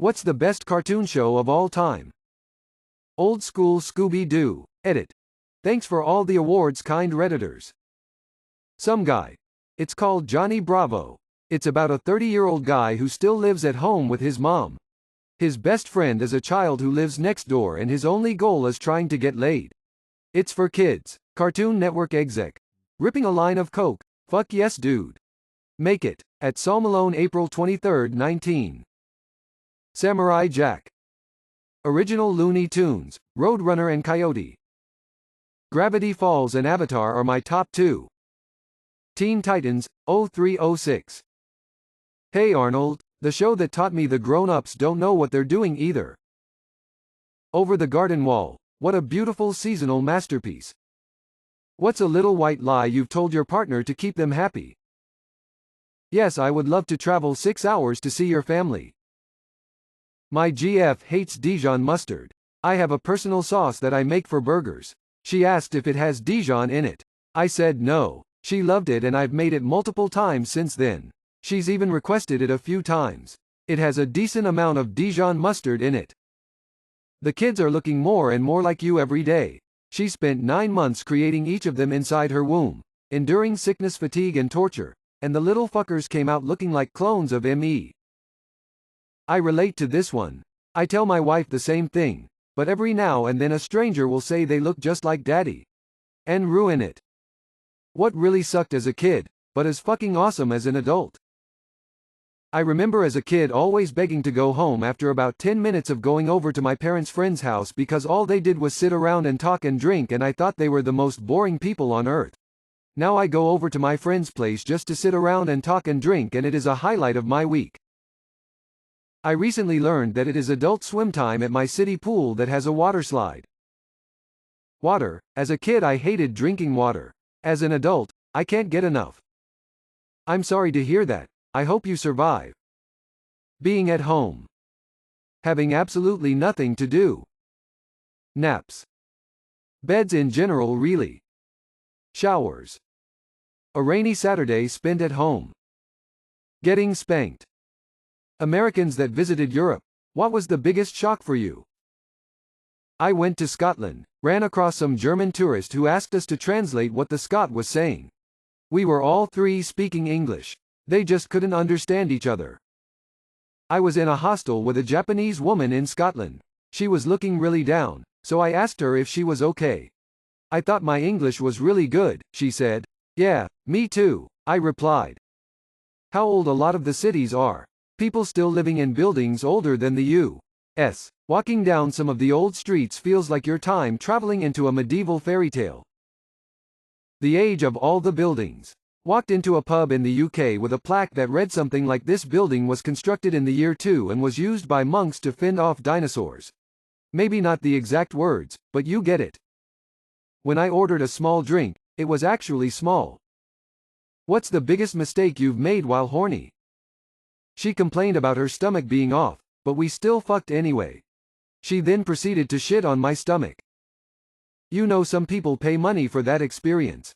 What's the best cartoon show of all time? Old school Scooby-Doo. Edit. Thanks for all the awards, kind Redditors. Some guy. It's called Johnny Bravo. It's about a 30-year-old guy who still lives at home with his mom. His best friend is a child who lives next door and his only goal is trying to get laid. It's for kids. Cartoon Network exec. Ripping a line of coke. Fuck yes dude. Make it. At Saul Malone, April 23, 19. Samurai Jack. Original Looney Tunes, Roadrunner and Coyote. Gravity Falls and Avatar are my top 2. Teen Titans, 0306. Hey Arnold, the show that taught me the grown-ups don't know what they're doing either. Over the Garden Wall, what a beautiful seasonal masterpiece. What's a little white lie you've told your partner to keep them happy? Yes, I would love to travel 6 hours to see your family. My GF hates Dijon mustard. I have a personal sauce that I make for burgers. She asked if it has Dijon in it. I said no. She loved it and I've made it multiple times since then. She's even requested it a few times. It has a decent amount of Dijon mustard in it. The kids are looking more and more like you every day. She spent 9 months creating each of them inside her womb, enduring sickness, fatigue and torture, and the little fuckers came out looking like clones of me. I relate to this one. I tell my wife the same thing, but every now and then a stranger will say they look just like daddy. And ruin it. What really sucked as a kid, but is fucking awesome as an adult. I remember as a kid always begging to go home after about 10 minutes of going over to my parents' friend's house because all they did was sit around and talk and drink and I thought they were the most boring people on earth. Now I go over to my friend's place just to sit around and talk and drink and it is a highlight of my week. I recently learned that it is adult swim time at my city pool that has a water slide. Water. As a kid I hated drinking water. As an adult, I can't get enough. I'm sorry to hear that. I hope you survive. Being at home. Having absolutely nothing to do. Naps. Beds in general really. Showers. A rainy Saturday spent at home. Getting spanked. Americans that visited Europe. What was the biggest shock for you? I went to Scotland, ran across some German tourist who asked us to translate what the Scot was saying. We were all 3 speaking English. They just couldn't understand each other. I was in a hostel with a Japanese woman in Scotland. She was looking really down, so I asked her if she was okay. I thought my English was really good, she said. Yeah, me too, I replied. How old a lot of the cities are. People still living in buildings older than the U.S. Walking down some of the old streets feels like your time traveling into a medieval fairy tale. The age of all the buildings. Walked into a pub in the UK with a plaque that read something like this building was constructed in the year 2 and was used by monks to fend off dinosaurs. Maybe not the exact words, but you get it. When I ordered a small drink, it was actually small. What's the biggest mistake you've made while horny? She complained about her stomach being off, but we still fucked anyway. She then proceeded to shit on my stomach. You know some people pay money for that experience.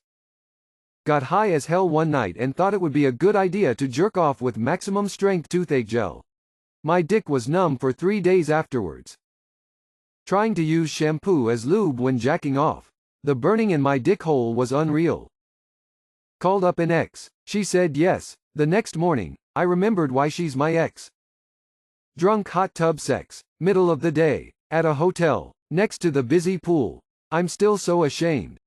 Got high as hell one night and thought it would be a good idea to jerk off with maximum strength toothache gel. My dick was numb for 3 days afterwards. Trying to use shampoo as lube when jacking off. The burning in my dick hole was unreal. Called up an ex. She said yes. The next morning, I remembered why she's my ex. Drunk hot tub sex. Middle of the day. At a hotel. Next to the busy pool. I'm still so ashamed.